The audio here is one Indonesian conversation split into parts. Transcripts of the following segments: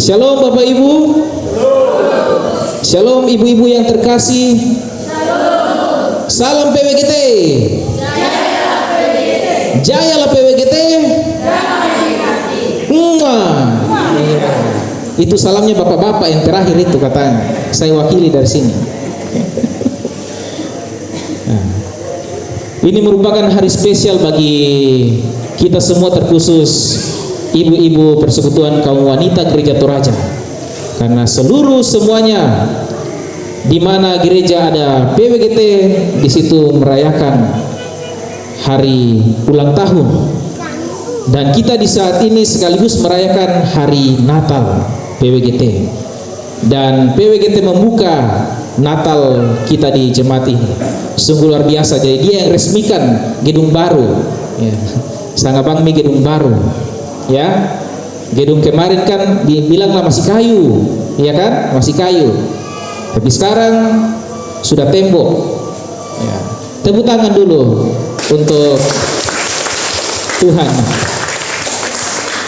Shalom Bapak Ibu. Shalom ibu-ibu yang terkasih. Salam PWGT. Jayalah PWGT. Itu salamnya bapak-bapak yang terakhir itu katanya. Saya wakili dari sini. Nah, ini merupakan hari spesial bagi kita semua, terkhusus ibu-ibu persekutuan kaum wanita Gereja Toraja. Karena semuanya di mana gereja ada PWGT, di situ merayakan hari ulang tahun. Dan kita di saat ini sekaligus merayakan hari Natal PWGT. Dan PWGT membuka Natal kita di jemaat ini. Sungguh luar biasa. Jadi dia yang resmikan gedung baru. Ya. Sangabangmi gedung baru. Ya. Gedung kemarin kan dibilanglah masih kayu, ya kan? Masih kayu. Tapi sekarang sudah tembok. Ya. Tepuk tangan dulu untuk Tuhan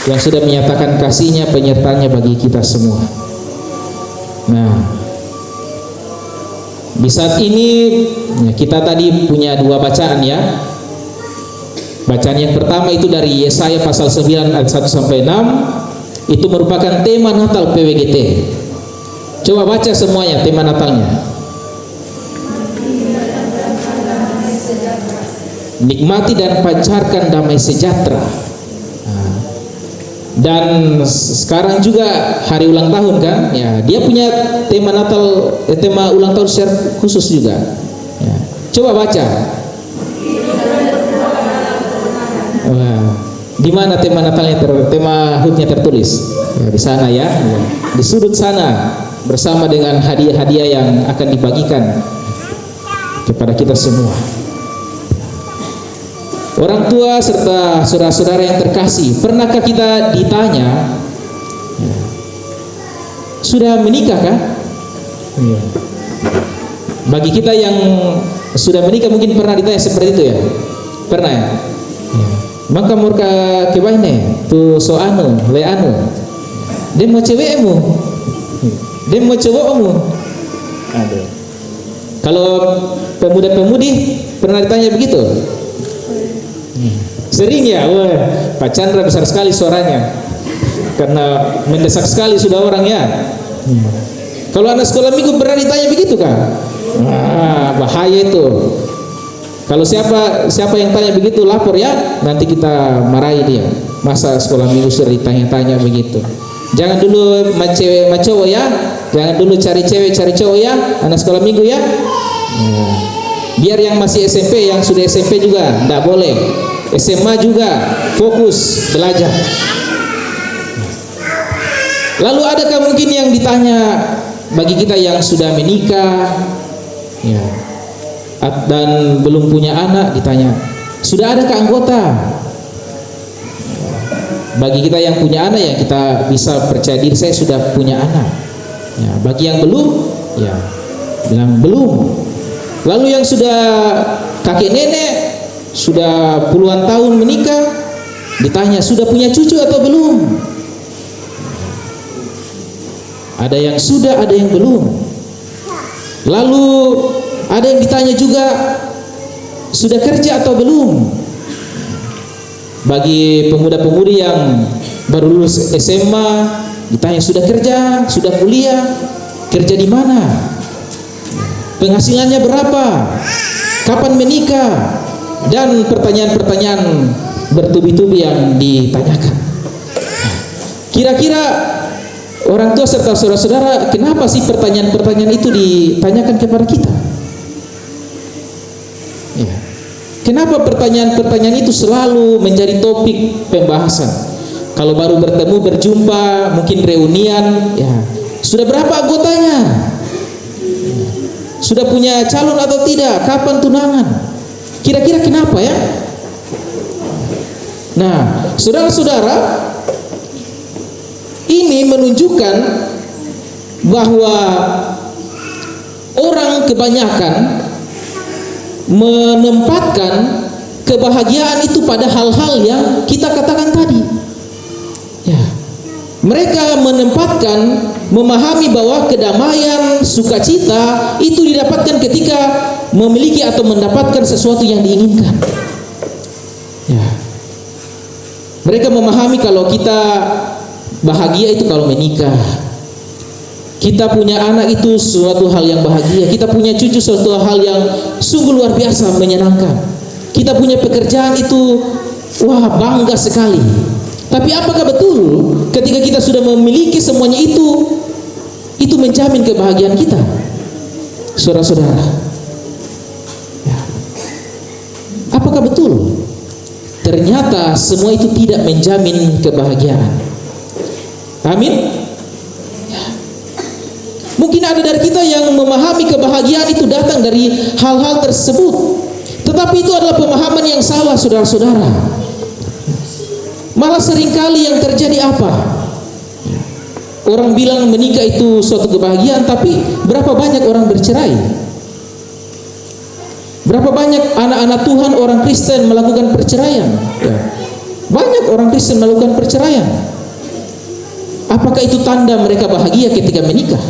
yang sudah menyatakan kasih-Nya, penyertanya bagi kita semua. Nah, di saat ini kita tadi punya dua bacaan ya. Bacaan yang pertama itu dari Yesaya pasal 9 ayat 1 sampai 6. Itu merupakan tema Natal PWGT. Coba baca semuanya tema Natalnya. Nikmati dan pancarkan damai sejahtera. Dan sekarang juga hari ulang tahun kan, ya dia punya tema Natal, tema ulang tahun secara khusus juga. Ya. Coba baca. Wah, di mana tema Natalnya, tema HUT-nya tertulis? Ya, di sana ya, di sudut sana bersama dengan hadiah-hadiah yang akan dibagikan kepada kita semua. Orang tua serta saudara-saudara yang terkasih, pernahkah kita ditanya, sudah menikah kah? Bagi kita yang sudah menikah mungkin pernah ditanya seperti itu ya? Pernah ya? Maka murka kebaine tu so anu, le anu. Dia mau cewekmu, dia mau cowokmu. Aduh. Kalau pemuda-pemudi pernah ditanya begitu? Sering ya, wah, Pak Chandra besar sekali suaranya karena mendesak sekali sudah orang ya. Kalau anak sekolah minggu pernah ditanya begitu kan? Bahaya itu. Kalau siapa yang tanya begitu lapor ya, nanti kita marahi dia. Masa sekolah minggu sudah ditanya-tanya begitu. Jangan dulu cewek cowok ya, jangan dulu cari cewek cari cowok ya, anak sekolah minggu ya. Biar yang masih SMP, yang sudah SMP juga tidak boleh. SMA juga fokus belajar. Lalu adakah mungkin yang ditanya bagi kita yang sudah menikah ya, dan belum punya anak, ditanya sudah adakah anggota? Bagi kita yang punya anak ya kita bisa percaya diri, saya sudah punya anak ya. Bagi yang belum ya bilang belum. Lalu yang sudah kakek nenek, sudah puluhan tahun menikah, ditanya sudah punya cucu atau belum? Ada yang sudah, ada yang belum. Lalu ada yang ditanya juga sudah kerja atau belum? Bagi pemuda-pemudi yang baru lulus SMA, ditanya sudah kerja, sudah kuliah, kerja di mana? Penghasilannya berapa? Kapan menikah? Dan pertanyaan-pertanyaan bertubi-tubi yang ditanyakan. Kira-kira orang tua serta saudara-saudara, kenapa sih pertanyaan-pertanyaan itu ditanyakan kepada kita? Ya. Kenapa pertanyaan-pertanyaan itu selalu menjadi topik pembahasan? Kalau baru bertemu, berjumpa, mungkin reunian, ya sudah berapa anggotanya? Sudah punya calon atau tidak? Kapan tunangan? Kira-kira kenapa ya? Nah, saudara-saudara, ini menunjukkan bahwa orang kebanyakan menempatkan kebahagiaan itu pada hal-hal yang kita katakan tadi. Ya. Mereka memahami bahwa kedamaian, sukacita itu didapatkan ketika memiliki atau mendapatkan sesuatu yang diinginkan. Ya. Mereka memahami kalau kita bahagia itu kalau menikah. Kita punya anak itu suatu hal yang bahagia. Kita punya cucu suatu hal yang sungguh luar biasa menyenangkan. Kita punya pekerjaan itu wah bangga sekali. Tapi apakah betul ketika kita sudah memiliki semuanya itu menjamin kebahagiaan kita? Saudara-saudara, ya. Apakah betul? Ternyata semua itu tidak menjamin kebahagiaan. Amin. Ya. Mungkin ada dari kita yang memahami kebahagiaan itu datang dari hal-hal tersebut, tetapi itu adalah pemahaman yang salah, saudara-saudara. Malah seringkali yang terjadi apa? Orang bilang menikah itu suatu kebahagiaan, tapi berapa banyak orang bercerai? Berapa banyak anak-anak Tuhan orang Kristen melakukan perceraian? Ya. Banyak orang Kristen melakukan perceraian. Apakah itu tanda mereka bahagia ketika menikah?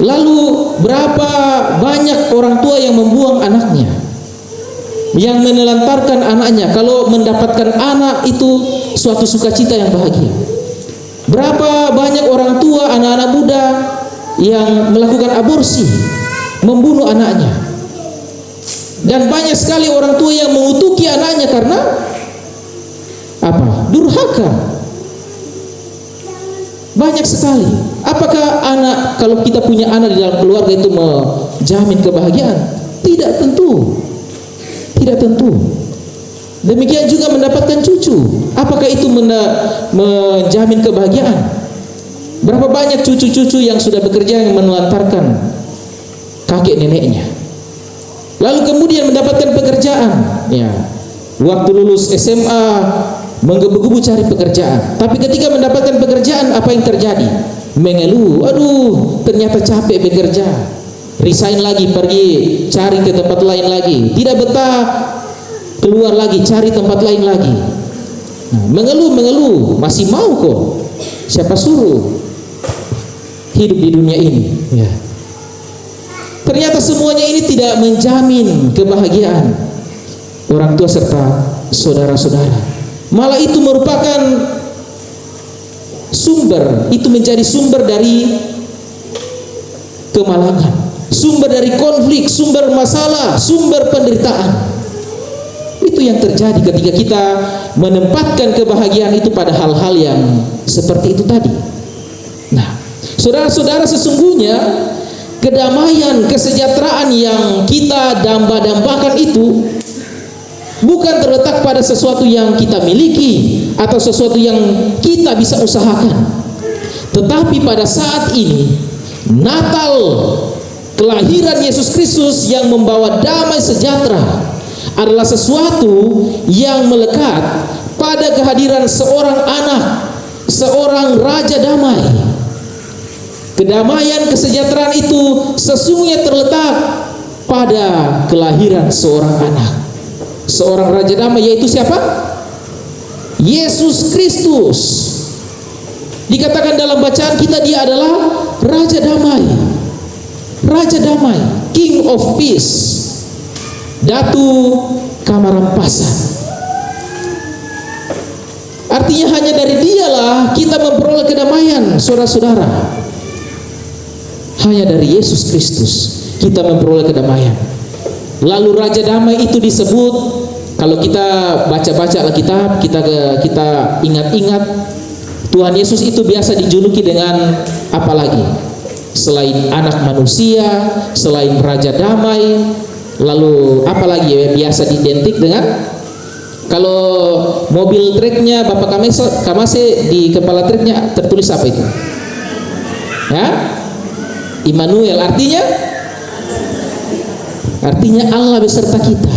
Lalu berapa banyak orang tua yang membuang anaknya, yang menelantarkan anaknya? Kalau mendapatkan anak itu suatu sukacita yang bahagia. Berapa banyak orang tua, anak-anak muda yang melakukan aborsi, membunuh anaknya. Dan banyak sekali orang tua yang mengutuki anaknya karena apa? Durhaka. Banyak sekali. Apakah anak, kalau kita punya anak di dalam keluarga itu menjamin kebahagiaan? Tidak tentu. Tidak tentu. Demikian juga mendapatkan cucu. Apakah itu menjamin kebahagiaan? Berapa banyak cucu-cucu yang sudah bekerja yang menelantarkan kakek neneknya, lalu kemudian mendapatkan pekerjaan. Ya, waktu lulus SMA menggebu-gebu cari pekerjaan, tapi ketika mendapatkan pekerjaan apa yang terjadi? Mengeluh, aduh ternyata capek bekerja. Resign lagi, pergi cari ke tempat lain lagi. Tidak betah, keluar lagi, cari tempat lain lagi. Nah, mengeluh, masih mau kok. Siapa suruh hidup di dunia ini? Ya. Ternyata semuanya ini tidak menjamin kebahagiaan orang tua serta saudara-saudara. Malah itu merupakan sumber, itu menjadi sumber dari kemalangan, sumber dari konflik, sumber masalah, sumber penderitaan. Itu yang terjadi ketika kita menempatkan kebahagiaan itu pada hal-hal yang seperti itu tadi. Nah, saudara-saudara, sesungguhnya kedamaian, kesejahteraan yang kita damba-dambakan itu bukan terletak pada sesuatu yang kita miliki atau sesuatu yang kita bisa usahakan. Tetapi pada saat ini, Natal, kelahiran Yesus Kristus yang membawa damai sejahtera adalah sesuatu yang melekat pada kehadiran seorang anak, seorang raja damai. Kedamaian, kesejahteraan itu sesungguhnya terletak pada kelahiran seorang anak, seorang raja damai, yaitu siapa? Yesus Kristus. Dikatakan dalam bacaan kita dia adalah raja damai. Raja damai, King of Peace, Datu Kamarampasan. Artinya hanya dari dialah kita memperoleh kedamaian, saudara-saudara. Hanya dari Yesus Kristus kita memperoleh kedamaian. Lalu Raja Damai itu disebut, kalau kita baca-baca Alkitab, kita ingat-ingat, Tuhan Yesus itu biasa dijuluki dengan apa lagi? Selain anak manusia, selain Raja Damai, lalu apa lagi ya biasa identik dengan? Kalau mobil treknya Bapak Kamase di kepala treknya tertulis apa itu? Ya? Immanuel, artinya Allah beserta kita.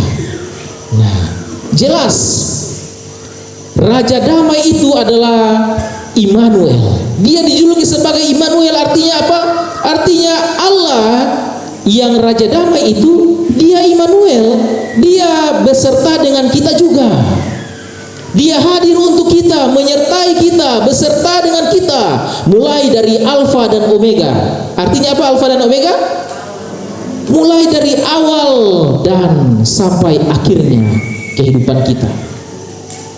Nah, jelas Raja Damai itu adalah Immanuel. Dia dijuluki sebagai Immanuel, artinya apa? Artinya Allah yang Raja Damai itu, dia Immanuel, dia beserta dengan kita juga. Dia hadir untuk kita, menyertai kita, beserta dengan kita, mulai dari Alfa dan Omega. Artinya apa Alfa dan Omega? Mulai dari awal dan sampai akhirnya kehidupan kita.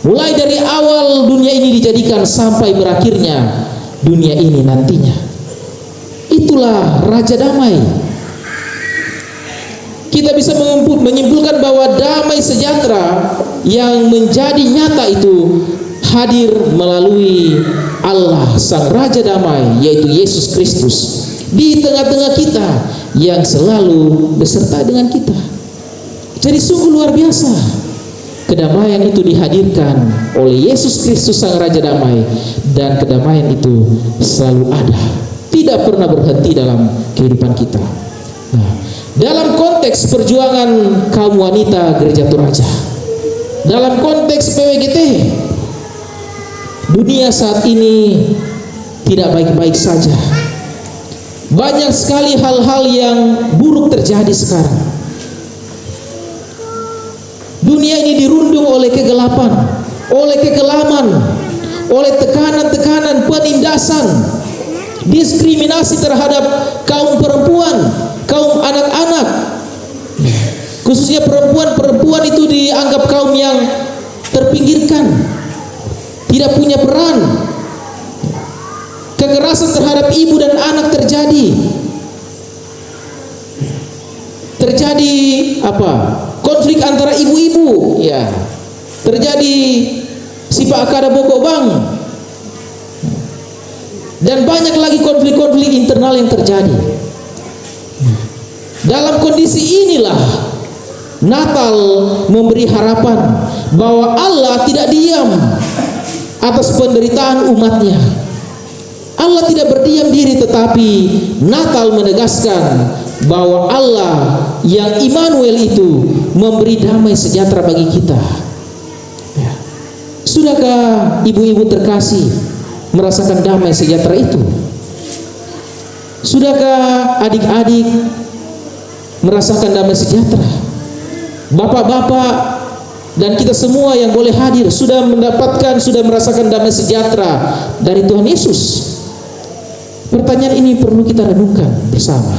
Mulai dari awal dunia ini dijadikan sampai berakhirnya dunia ini nantinya. Itulah Raja Damai. Kita bisa menyimpulkan bahwa damai sejahtera yang menjadi nyata itu hadir melalui Allah Sang Raja Damai, yaitu Yesus Kristus di tengah-tengah kita yang selalu beserta dengan kita. Jadi sungguh luar biasa kedamaian itu dihadirkan oleh Yesus Kristus Sang Raja Damai, dan kedamaian itu selalu ada, tidak pernah berhenti dalam kehidupan kita. Nah, dalam konteks perjuangan kaum wanita Gereja Toraja, dalam konteks PWGT, dunia saat ini tidak baik-baik saja. Banyak sekali hal-hal yang buruk terjadi sekarang. Dunia ini dirundung oleh kegelapan, oleh kekelaman, oleh tekanan-tekanan, penindasan, diskriminasi terhadap kaum perempuan, kaum anak-anak. Khususnya perempuan itu dianggap kaum yang terpinggirkan, tidak punya peran. Kekerasan terhadap ibu dan anak terjadi apa? Konflik antara ibu-ibu, ya. Terjadi sipak akada bokok bang. Dan banyak lagi konflik-konflik internal yang terjadi. Dalam kondisi inilah Natal memberi harapan bahwa Allah tidak diam atas penderitaan umatnya. Allah tidak berdiam diri, tetapi Natal menegaskan bahwa Allah yang Immanuel itu memberi damai sejahtera bagi kita. Ya. Sudahkah ibu-ibu terkasih merasakan damai sejahtera itu? Sudahkah adik-adik merasakan damai sejahtera? Bapak-bapak dan kita semua yang boleh hadir sudah merasakan damai sejahtera dari Tuhan Yesus? Pertanyaan ini perlu kita renungkan bersama.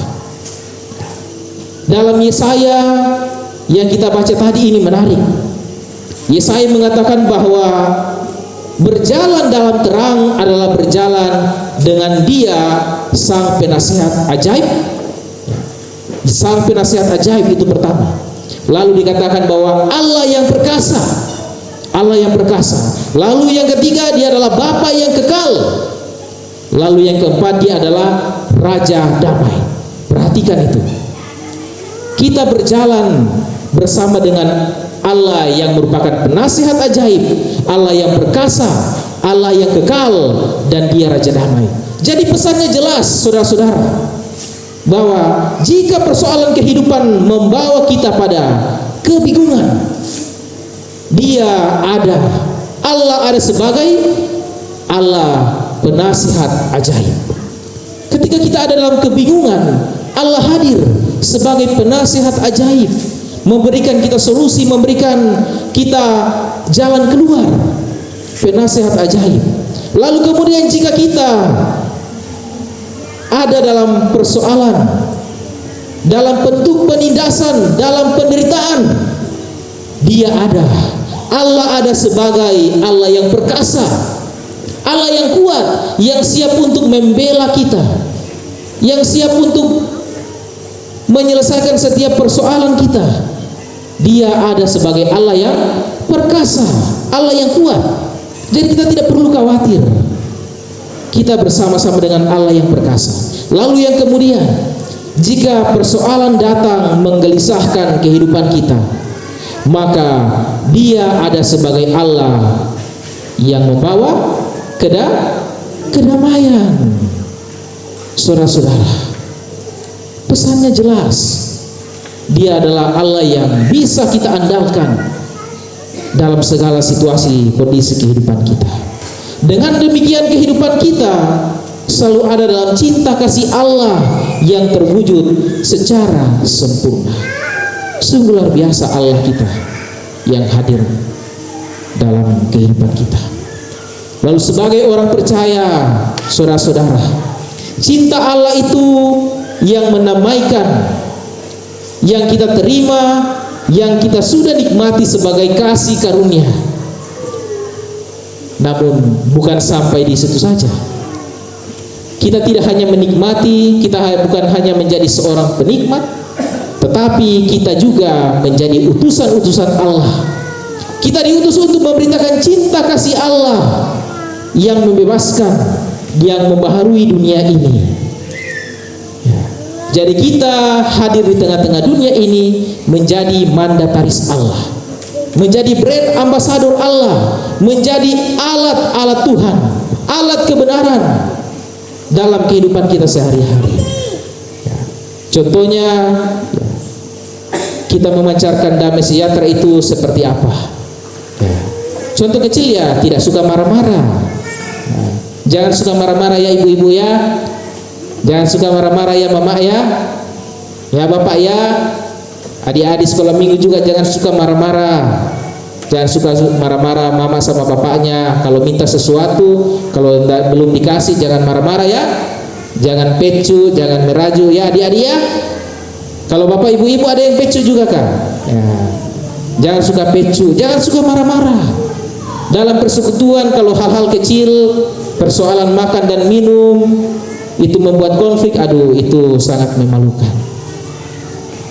Dalam Yesaya yang kita baca tadi ini menarik. Yesaya mengatakan bahwa berjalan dalam terang adalah berjalan dengan Dia Sang Penasihat Ajaib. Sang Penasihat Ajaib itu pertama. Lalu dikatakan bahwa Allah yang perkasa, Allah yang perkasa. Lalu yang ketiga, Dia adalah Bapa yang kekal. Lalu yang keempat, Dia adalah Raja Damai. Perhatikan itu. Kita berjalan bersama dengan Allah yang merupakan penasihat ajaib, Allah yang perkasa, Allah yang kekal, dan Dia Raja Damai. Jadi pesannya jelas, saudara-saudara, bahwa jika persoalan kehidupan membawa kita pada kebingungan, Dia ada. Allah ada sebagai Allah penasihat ajaib. Ketika kita ada dalam kebingungan, Allah hadir sebagai penasihat ajaib, memberikan kita solusi, memberikan kita jalan keluar. Penasihat ajaib. Lalu kemudian jika kita ada dalam persoalan, dalam bentuk penindasan, dalam penderitaan, Dia ada. Allah ada sebagai Allah yang perkasa, Allah yang kuat, yang siap untuk membela kita, yang siap untuk menyelesaikan setiap persoalan kita. Dia ada sebagai Allah yang perkasa, Allah yang kuat. Jadi kita tidak perlu khawatir. Kita bersama-sama dengan Allah yang perkasa. Lalu yang kemudian, jika persoalan datang menggelisahkan kehidupan kita, maka Dia ada sebagai Allah yang membawa kedamaian. Saudara-saudara, pesannya jelas. Dia adalah Allah yang bisa kita andalkan dalam segala situasi kondisi kehidupan kita. Dengan demikian kehidupan kita selalu ada dalam cinta kasih Allah yang terwujud secara sempurna. Sungguh luar biasa Allah kita yang hadir dalam kehidupan kita. Lalu sebagai orang percaya, saudara-saudara, cinta Allah itu yang menamaikan, yang kita terima, yang kita sudah nikmati sebagai kasih karunia. Namun bukan sampai di situ saja. Kita tidak hanya menikmati, kita bukan hanya menjadi seorang penikmat, tetapi kita juga menjadi utusan-utusan Allah. Kita diutus untuk memberitakan cinta kasih Allah yang membebaskan, yang membaharui dunia ini. Jadi kita hadir di tengah-tengah dunia ini menjadi mandataris Allah, menjadi brand ambasador Allah, menjadi alat-alat Tuhan, alat kebenaran dalam kehidupan kita sehari-hari. Contohnya, kita memancarkan damai sejahtera itu seperti apa? Contoh kecil ya, tidak suka marah-marah. Jangan suka marah-marah ya ibu-ibu ya. Jangan suka marah-marah ya mama ya. Ya bapak ya. Adik-adik sekolah minggu juga jangan suka marah-marah. Jangan suka marah-marah mama sama bapaknya. Kalau minta sesuatu, kalau belum dikasih jangan marah-marah ya. Jangan pecu, jangan meraju ya adik-adik ya. Kalau bapak ibu-ibu ada yang pecu juga kan? Ya. Jangan suka pecu, jangan suka marah-marah. Dalam persekutuan kalau hal-hal kecil, persoalan makan dan minum itu membuat konflik, aduh itu sangat memalukan.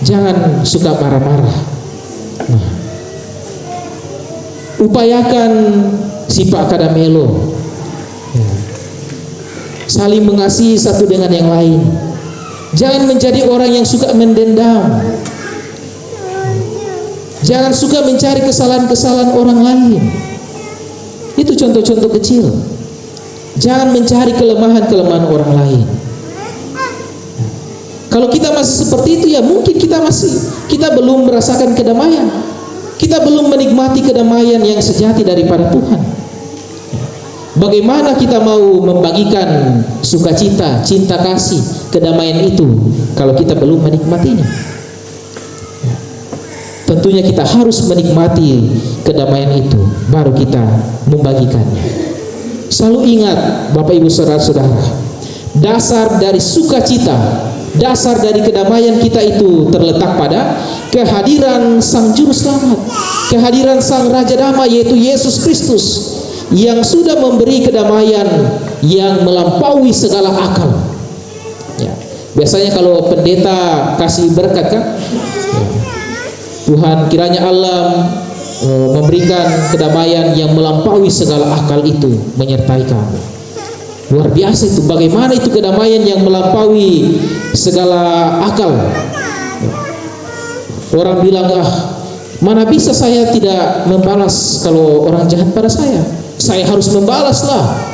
Jangan suka marah-marah. Nah, upayakan sifat kadamelo, saling mengasihi satu dengan yang lain. Jangan menjadi orang yang suka mendendam. Jangan suka mencari kesalahan-kesalahan orang lain. Itu contoh-contoh kecil. Jangan mencari kelemahan-kelemahan orang lain. Kalau kita masih seperti itu ya mungkin kita belum merasakan kedamaian. Kita belum menikmati kedamaian yang sejati daripada Tuhan. Bagaimana kita mau membagikan sukacita, cinta kasih, kedamaian itu kalau kita belum menikmatinya? Tentunya kita harus menikmati kedamaian itu, baru kita membagikannya. Selalu ingat Bapak Ibu Saudara-saudara, dasar dari sukacita, dasar dari kedamaian kita itu terletak pada kehadiran Sang Juru Selamat, kehadiran Sang Raja Damai yaitu Yesus Kristus yang sudah memberi kedamaian yang melampaui segala akal. Ya, biasanya kalau pendeta kasih berkat kan, Tuhan kiranya Allah memberikan kedamaian yang melampaui segala akal itu menyertai kamu. Luar biasa itu, bagaimana itu kedamaian yang melampaui segala akal. Orang bilang, mana bisa saya tidak membalas kalau orang jahat pada saya. Saya harus membalaslah,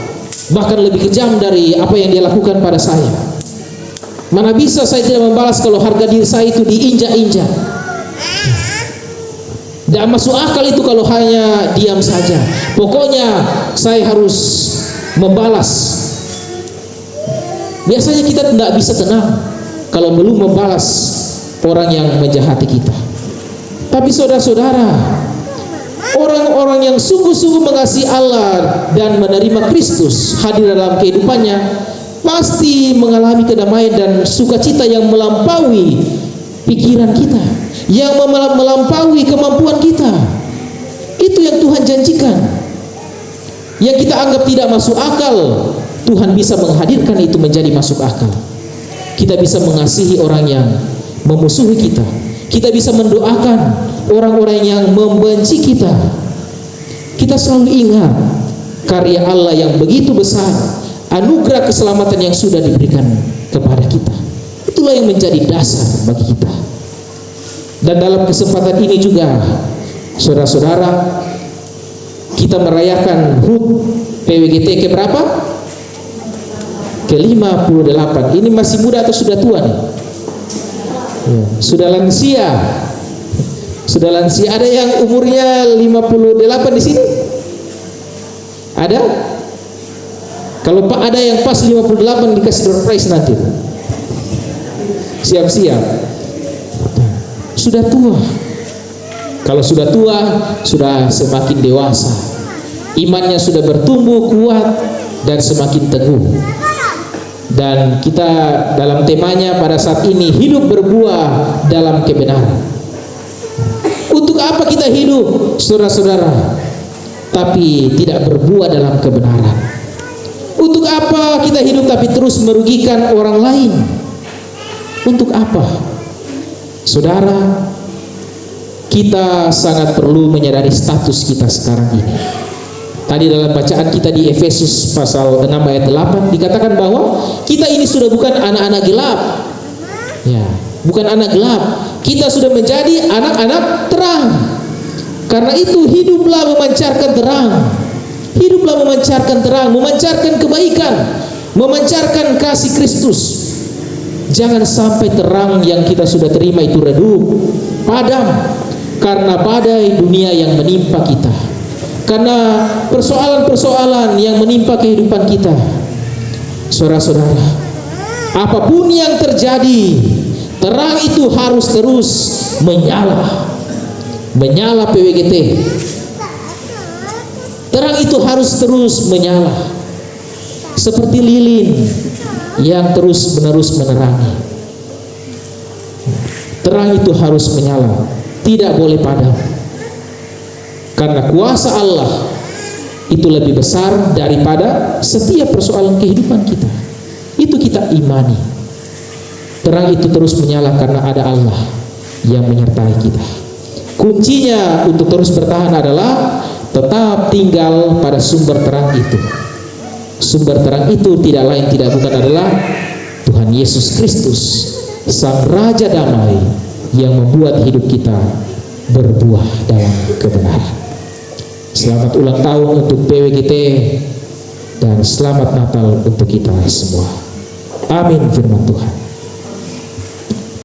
bahkan lebih kejam dari apa yang dia lakukan pada saya. Mana bisa saya tidak membalas kalau harga diri saya itu diinjak-injak. Tidak masuk akal itu kalau hanya diam saja. Pokoknya saya harus membalas. Biasanya kita tidak bisa tenang kalau belum membalas orang yang menjahati kita. Tapi saudara-saudara, orang-orang yang sungguh-sungguh mengasihi Allah dan menerima Kristus hadir dalam kehidupannya pasti mengalami kedamaian dan sukacita yang melampaui pikiran kita, yang melampaui kemampuan kita. Itu yang Tuhan janjikan. Yang kita anggap tidak masuk akal, Tuhan bisa menghadirkan itu menjadi masuk akal. Kita bisa mengasihi orang yang memusuhi kita. Kita bisa mendoakan orang-orang yang membenci kita. Kita selalu ingat karya Allah yang begitu besar, anugerah keselamatan yang sudah diberikan kepada kita. Itulah yang menjadi dasar bagi kita. Dan dalam kesempatan ini juga, saudara-saudara, kita merayakan HUT PWGT ke berapa? Ke-58. Ini masih muda atau sudah tua nih? Ya, sudah lansia. Sudah lansia. Ada yang umurnya 58 di sini? Ada? Kalau Pak ada yang pas 58 dikasih door prize nanti. Siap-siap. Sudah tua. Kalau sudah tua, sudah semakin dewasa, imannya sudah bertumbuh kuat dan semakin teguh. Dan kita dalam temanya pada saat ini, hidup berbuah dalam kebenaran. Untuk apa kita hidup, saudara-saudara, tapi tidak berbuah dalam kebenaran? Untuk apa kita hidup tapi terus merugikan orang lain? Untuk apa? Saudara, kita sangat perlu menyadari status kita sekarang ini. Tadi dalam bacaan kita di Efesus pasal 6 ayat 8 dikatakan bahwa kita ini sudah bukan anak-anak gelap. Ya, bukan anak gelap. Kita sudah menjadi anak-anak terang. Karena itu hiduplah memancarkan terang. Hiduplah memancarkan terang, memancarkan kebaikan, memancarkan kasih Kristus. Jangan sampai terang yang kita sudah terima itu redup, padam karena badai dunia yang menimpa kita. Karena persoalan-persoalan yang menimpa kehidupan kita. Saudara-saudara, apapun yang terjadi, terang itu harus terus menyala. Menyala PWGT. Terang itu harus terus menyala. Seperti lilin yang terus-menerus menerangi. Terang itu harus menyala, tidak boleh padam. Karena kuasa Allah itu lebih besar daripada setiap persoalan kehidupan kita. Itu kita imani. Terang itu terus menyala karena ada Allah yang menyertai kita. Kuncinya untuk terus bertahan adalah tetap tinggal pada sumber terang itu. Sumber terang itu tidak lain tidak bukan adalah Tuhan Yesus Kristus, Sang Raja Damai yang membuat hidup kita berbuah dalam kebenaran. Selamat ulang tahun untuk PWGT dan selamat Natal untuk kita semua. Amin firman Tuhan.